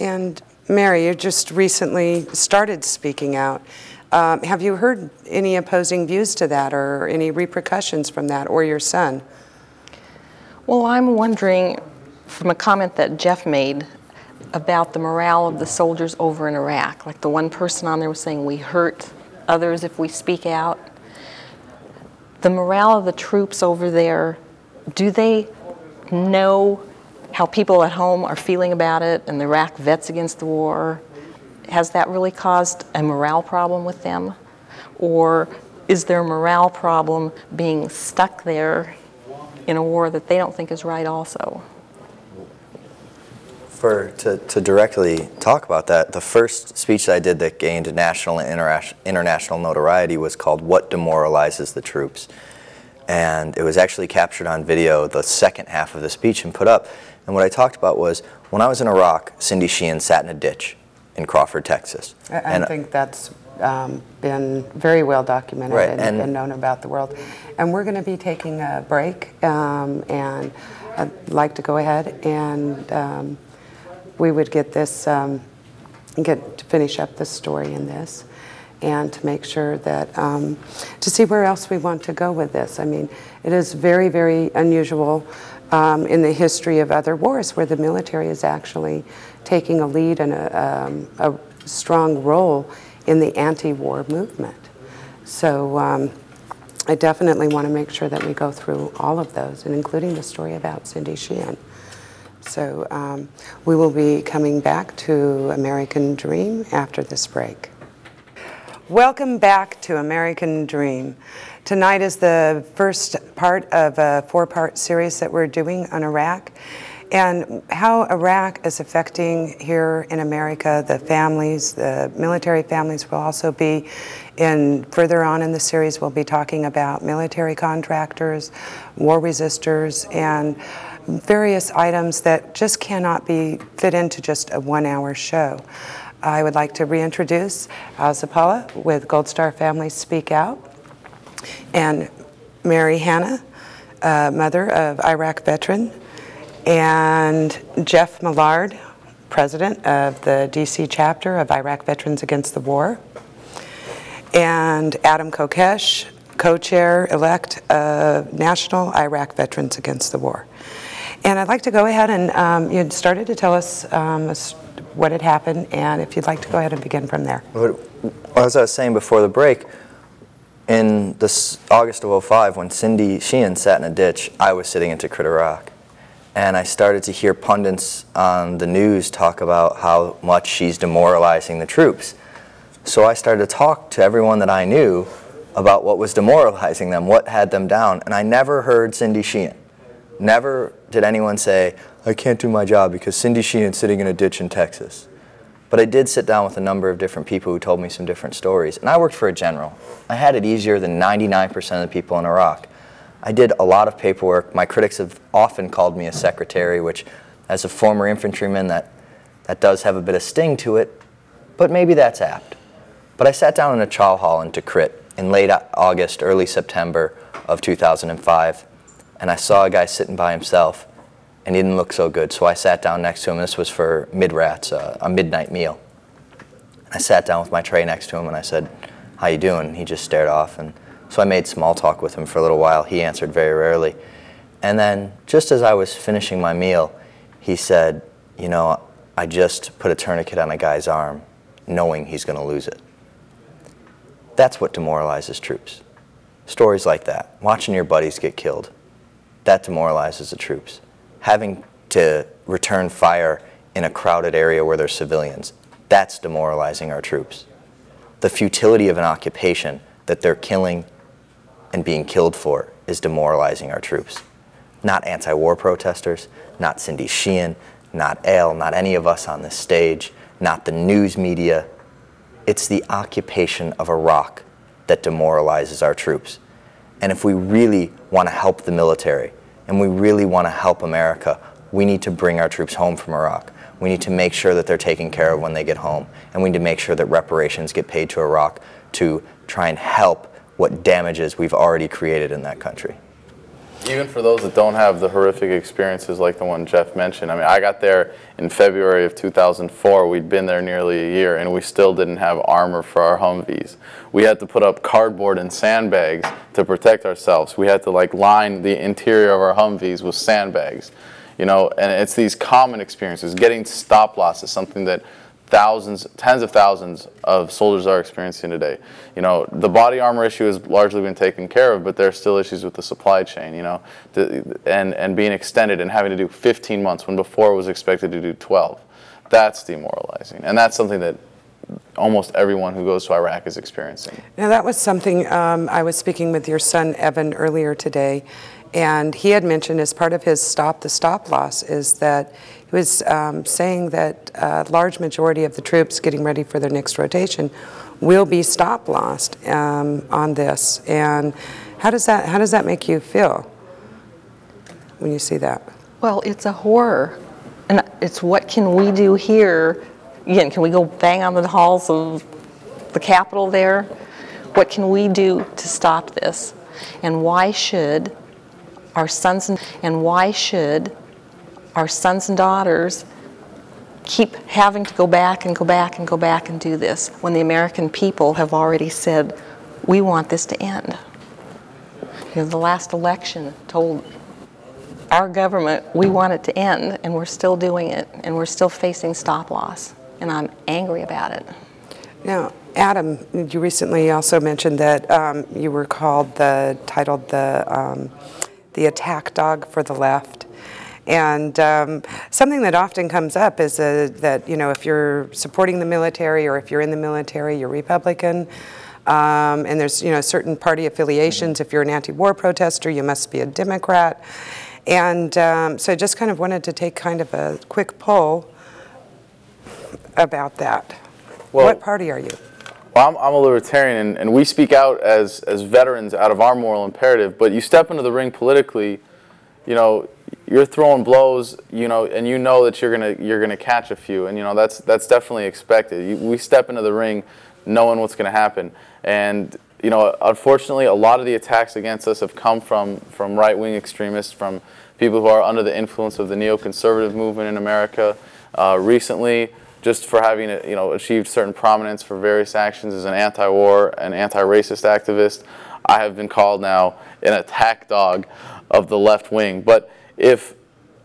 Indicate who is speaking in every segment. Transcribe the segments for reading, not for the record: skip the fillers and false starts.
Speaker 1: And Mary, you just recently started speaking out. Have you heard any opposing views to that or any repercussions from that, or your son?
Speaker 2: Well, I'm wondering, from a comment that Jeff made about the morale of the soldiers over in Iraq, like the one person on there was saying we hurt others if we speak out. The morale of the troops over there, do they know how people at home are feeling about it and the Iraq vets against the war? Has that really caused a morale problem with them? Or is there a morale problem being stuck there in a war that they don't think is right also?
Speaker 3: To directly talk about that, the first speech that I did that gained national and international notoriety was called "What Demoralizes the Troops?" And it was actually captured on video, the second half of the speech, and put up. And what I talked about was, when I was in Iraq, Cindy Sheehan sat in a ditch in Crawford, Texas.
Speaker 1: I think that's been very well documented,
Speaker 3: right,
Speaker 1: and been known about the world. And we're going to be taking a break, and I'd like to go ahead and we would get this, get to finish up the story in this, and to make sure that, to see where else we want to go with this. I mean, it is very, very unusual in the history of other wars where the military is actually taking a lead and a strong role in the anti-war movement. So I definitely want to make sure that we go through all of those, and including the story about Cindy Sheehan. So we will be coming back to American Dream after this break. Welcome back to American Dream. Tonight is the first part of a four-part series that we're doing on Iraq, and how Iraq is affecting here in America, the families, the military families. Will also be further on in the series, we'll be talking about military contractors, war resistors, and various items that just cannot be fit into just a one-hour show. I would like to reintroduce Zapalla with Gold Star Families Speak Out, and Mary Hannan, mother of Iraq veteran, and Geoff Millard, president of the DC chapter of Iraq Veterans Against the War, and Adam Kokesh, co-chair-elect of National Iraq Veterans Against the War. And I'd like to go ahead and you started to tell us what had happened, and if you'd like to go ahead and begin from there.
Speaker 3: As I was saying before the break, in this August of '05, when Cindy Sheehan sat in a ditch, I was sitting in Tikrit, Iraq. And I started to hear pundits on the news talk about how much she's demoralizing the troops. So I started to talk to everyone that I knew about what was demoralizing them, what had them down, and I never heard Cindy Sheehan. Never did anyone say, I can't do my job because Cindy Sheehan's sitting in a ditch in Texas. But I did sit down with a number of different people who told me some different stories. And I worked for a general. I had it easier than 99% of the people in Iraq. I did a lot of paperwork. My critics have often called me a secretary, which as a former infantryman, that does have a bit of sting to it, but maybe that's apt. But I sat down in a chow hall in Tikrit in late August, early September of 2005, and I saw a guy sitting by himself, and he didn't look so good. So I sat down next to him. This was for mid-rats, a midnight meal. I sat down with my tray next to him, and I said, how you doing? And he just stared off. And so I made small talk with him for a little while. He answered very rarely. And then just as I was finishing my meal, he said, you know, I just put a tourniquet on a guy's arm, knowing he's going to lose it. That's what demoralizes troops. Stories like that. Watching your buddies get killed. That demoralizes the troops. Having to return fire in a crowded area where there's civilians, that's demoralizing our troops. The futility of an occupation that they're killing and being killed for is demoralizing our troops. Not anti-war protesters, not Cindy Sheehan, not Ale, not any of us on this stage, not the news media. It's the occupation of Iraq that demoralizes our troops. And if we really want to help the military, and we really want to help America, we need to bring our troops home from Iraq. We need to make sure that they're taken care of when they get home. And we need to make sure that reparations get paid to Iraq to try and help what damages we've already created in that country.
Speaker 4: even for those that don't have the horrific experiences like the one Jeff mentioned, I mean, I got there in February of 2004. We'd been there nearly a year, and we still didn't have armor for our Humvees. We had to put up cardboard and sandbags to protect ourselves. We had to like line the interior of our Humvees with sandbags, you know, and it's these common experiences. Getting stop loss is something that thousands, tens of thousands of soldiers are experiencing today. You know, the body armor issue has largely been taken care of, but there are still issues with the supply chain, you know, and being extended and having to do 15 months when before it was expected to do 12. That's demoralizing, and that's something that almost everyone who goes to Iraq is experiencing.
Speaker 1: Now that was something, I was speaking with your son Evan earlier today, and he had mentioned as part of his Stop the Stop Loss is that he was saying that a large majority of the troops getting ready for their next rotation will be stop lost on this. And how does that make you feel when you see that?
Speaker 2: Well, it's a horror, and it's what can we do here? Again, can we go bang on the halls of the Capitol there? What can we do to stop this? And why should our sons and daughters keep having to go back and go back and go back and do this when the American people have already said, we want this to end? You know, the last election told our government we want it to end, and we're still doing it, and we're still facing stop loss, and I'm angry about it.
Speaker 1: Now, Adam, you recently also mentioned that you were titled the attack dog for the left. And something that often comes up is that, you know, if you're supporting the military or if you're in the military, you're Republican. And there's, you know, certain party affiliations. If you're an anti-war protester, you must be a Democrat. And so I just kind of wanted to take kind of a quick poll about that. Well, what party are you?
Speaker 4: Well, I'm a libertarian, and we speak out as veterans out of our moral imperative, but you step into the ring politically, you know, you're throwing blows, you know, and you know that you're gonna catch a few, and you know that's definitely expected. We step into the ring knowing what's gonna happen, and you know, unfortunately, a lot of the attacks against us have come from right-wing extremists, from people who are under the influence of the neoconservative movement in America. Recently, just for having, you know, achieved certain prominence for various actions as an anti-war and anti-racist activist, I have been called now an attack dog of the left wing. But if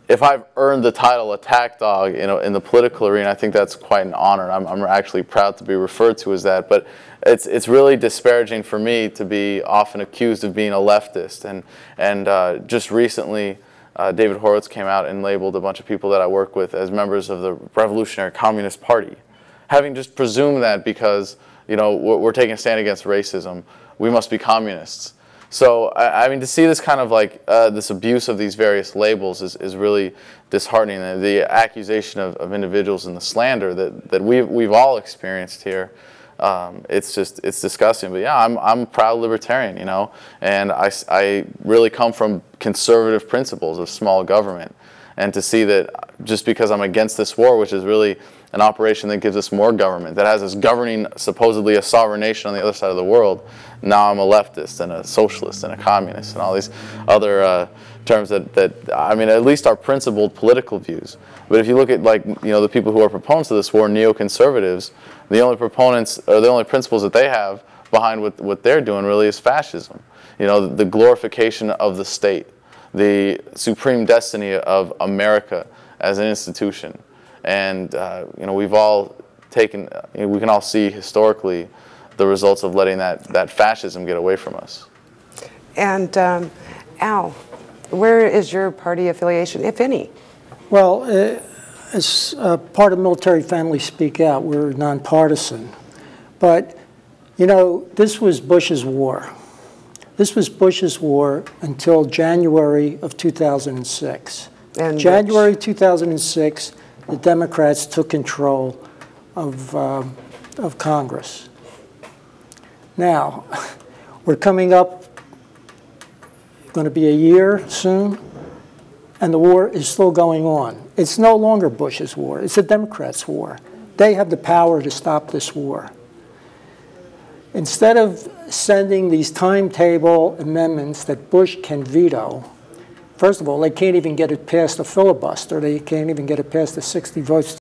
Speaker 4: I've earned the title attack dog, you know, in the political arena, I think that's quite an honor. I'm actually proud to be referred to as that. But it's really disparaging for me to be often accused of being a leftist. And just recently, David Horowitz came out and labeled a bunch of people that I work with as members of the Revolutionary Communist Party, having just presumed that because, you know, we're taking a stand against racism, we must be communists. So, I mean, to see this kind of like, this abuse of these various labels is really disheartening. And the accusation of individuals and the slander that we've all experienced here, it's disgusting. But yeah, I'm a proud libertarian, you know, and I really come from conservative principles of small government. And to see that just because I'm against this war, which is really an operation that gives us more government, that has us governing supposedly a sovereign nation on the other side of the world, now I'm a leftist and a socialist and a communist and all these other terms that I mean, at least are principled political views. But if you look at, like, you know, the people who are proponents of this war, neoconservatives, the only proponents or the only principles that they have behind what they're doing really is fascism. You know, the glorification of the state, the supreme destiny of America as an institution. And you know, we've all taken, you know, we can all see historically the results of letting that fascism get away from us.
Speaker 1: And Al, where is your party affiliation, if any?
Speaker 5: Well, as part of Military Families Speak Out, we're nonpartisan. But, you know, this was Bush's war. This was Bush's war until January of 2006. And January 2006, the Democrats took control of Congress. Now, we're coming up, going to be a year soon, and the war is still going on. It's no longer Bush's war. It's the Democrats' war. They have the power to stop this war. Instead of sending these timetable amendments that Bush can veto, First of all, they can't even get it past the filibuster. They can't even get it past the 60 votes